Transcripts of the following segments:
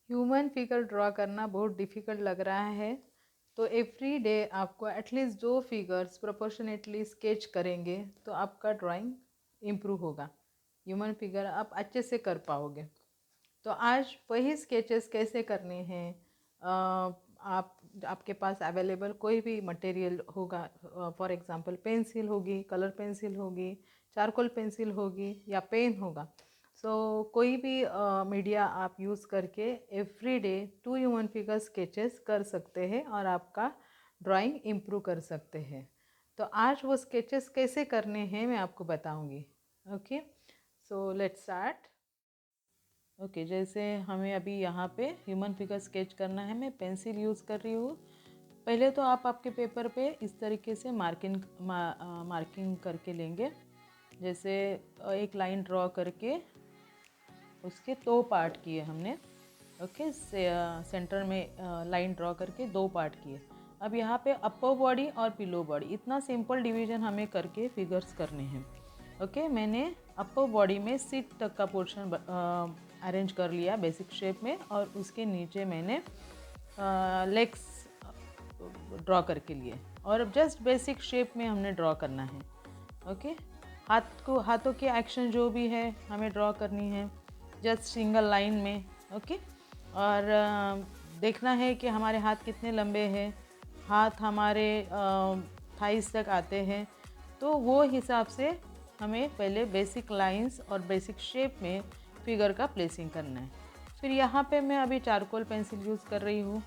Human figure draw करना बहुत difficult लग रहा है, तो एवरी डे आपको एटलीस्ट 2 फिगर्स प्रोपोर्शनेटली स्केच करेंगे तो आपका ड्राइंग इम्प्रूव होगा, ह्यूमन फिगर आप अच्छे से कर पाओगे। तो आज वही स्केचेस कैसे करने हैं, आप आपके पास अवेलेबल कोई भी मटेरियल होगा, फॉर एग्जांपल पेंसिल होगी, कलर पेंसिल होगी, चारकोल पेंसिल होगी या पेन होगा। सो कोई भी मीडिया आप यूज़ करके every day 2 human figure sketches कर सकते हैं और आपका ड्राइंग इम्प्रूव कर सकते हैं। तो आज वो स्केचेस कैसे करने हैं मैं आपको बताऊंगी। Okay, so let's start. Okay, जैसे हमें अभी यहाँ पे ह्यूमन फिगर स्केच करना है, मैं पेंसिल यूज़ कर रही हूँ। पहले तो आप आपके पेपर पे इस तरीके से मार्किंग करके लेंगे। जैसे एक लाइन ड्रॉ करके उसके 2 पार्ट किए हमने। ओके, सेंटर में लाइन ड्रॉ करके 2 पार्ट किए। अब यहाँ पे अपर बॉडी और बिलो बॉडी, इतना सिंपल डिवीजन हमें करके फिगर्स करने हैं। ओके, मैंने अपर बॉडी में सीट तक का पोर्शन अरेंज कर लिया बेसिक शेप में, और उसके नीचे मैंने लेग्स ड्रॉ करके लिए, और अब जस्ट बेसिक शेप में हमने ड्रॉ करना है। ओके, हाथों के एक्शन जो भी है हमें ड्रॉ करनी है जस्ट सिंगल लाइन में। ओके, और देखना है कि हमारे हाथ कितने लंबे हैं, हाथ हमारे थाइस तक आते हैं, तो वो हिसाब से हमें पहले बेसिक लाइंस और बेसिक शेप में फिगर का प्लेसिंग करना है। फिर यहाँ पे मैं अभी चारकोल पेंसिल यूज़ कर रही हूँ।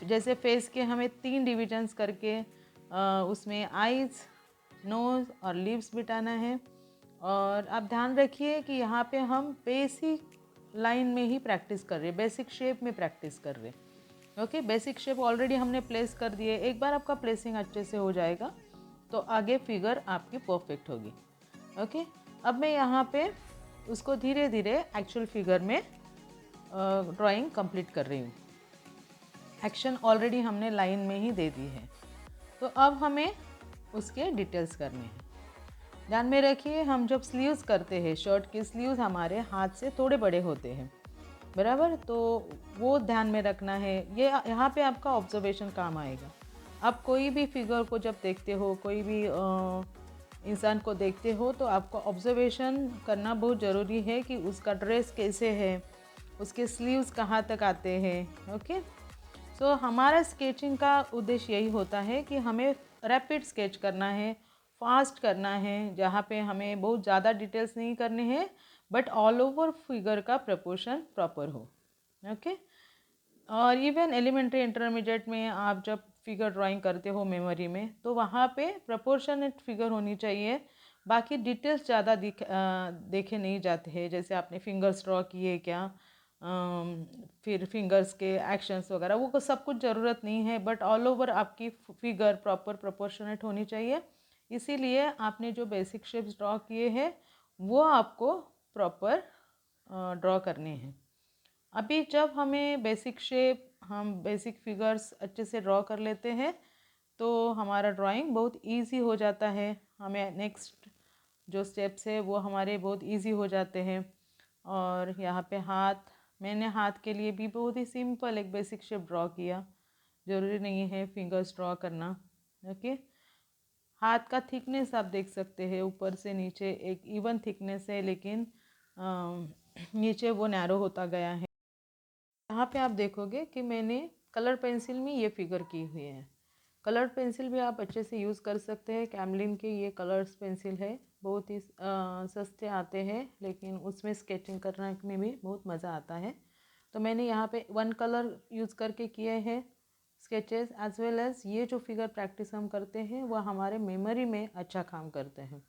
जैसे फेस के हमें 3 डिविजन्स करके उसमें आइज़, नोज़ और लिप्स बिठाना है। और आप ध्यान रखिए कि यहाँ पे हम बेसिक लाइन में ही प्रैक्टिस कर रहे हैं, बेसिक शेप में प्रैक्टिस कर रहे हैं। ओके, बेसिक शेप ऑलरेडी हमने प्लेस कर दिए। एक बार आपका प्लेसिंग अच्छे से हो जाएगा तो आगे फिगर आपकी परफेक्ट होगी। ओके, अब मैं यहाँ पे उसको धीरे धीरे एक्चुअल फिगर में ड्राइंग कंप्लीट कर रही हूँ। एक्शन ऑलरेडी हमने लाइन में ही दे दी है, तो अब हमें उसके डिटेल्स करने हैं। ध्यान में रखिए, हम जब स्लीव्स करते हैं, शर्ट के स्लीव्स हमारे हाथ से थोड़े बड़े होते हैं, बराबर, तो वो ध्यान में रखना है। ये यहाँ पे आपका ऑब्जर्वेशन काम आएगा। आप कोई भी फिगर को जब देखते हो, कोई भी इंसान को देखते हो, तो आपको ऑब्जर्वेशन करना बहुत ज़रूरी है कि उसका ड्रेस कैसे है, उसके स्लीव्स कहाँ तक आते हैं। ओके, सो हमारा स्केचिंग का उद्देश्य यही होता है कि हमें रैपिड स्केच करना है, फास्ट करना है, जहाँ पे हमें बहुत ज़्यादा डिटेल्स नहीं करने हैं, बट ऑल ओवर फिगर का प्रपोर्शन प्रॉपर हो। ओके, और इवन एलिमेंट्री इंटरमीडिएट में आप जब फिगर ड्राइंग करते हो मेमोरी में, तो वहाँ पे प्रपोर्शनेट फिगर होनी चाहिए। बाकी डिटेल्स ज़्यादा देखे नहीं जाते हैं, जैसे आपने फिंगर्स ड्रॉ किए क्या, फिर फिंगर्स के एक्शंस वगैरह, वो सब कुछ ज़रूरत नहीं है, बट ऑल ओवर आपकी फिगर प्रॉपर प्रोपोर्शनेट होनी चाहिए। इसीलिए आपने जो बेसिक शेप्स ड्रॉ किए हैं वो आपको प्रॉपर ड्रॉ करने हैं। अभी जब हमें बेसिक शेप, हम बेसिक फिगर्स अच्छे से ड्रॉ कर लेते हैं तो हमारा ड्राइंग बहुत इजी हो जाता है। हमें नेक्स्ट जो स्टेप्स है वो हमारे बहुत इजी हो जाते हैं। और यहाँ पे मैंने हाथ के लिए भी बहुत ही सिंपल एक बेसिक शेप ड्रॉ किया, ज़रूरी नहीं है फिंगर्स ड्रॉ करना। ओके, हाथ का थिकनेस आप देख सकते हैं, ऊपर से नीचे एक इवन थिकनेस है, लेकिन नीचे वो नैरो होता गया है। यहाँ पे आप देखोगे कि मैंने कलर पेंसिल में ये फिगर की हुई है। कलर पेंसिल भी आप अच्छे से यूज़ कर सकते हैं। कैमलिन के ये कलर्स पेंसिल है, बहुत ही सस्ते आते हैं, लेकिन उसमें स्केचिंग करने में भी बहुत मज़ा आता है। तो मैंने यहाँ पे 1 कलर यूज़ करके किए हैं स्केचेस, एज वेल एज ये जो फिगर प्रैक्टिस हम करते हैं वह हमारे मेमोरी में अच्छा काम करते हैं।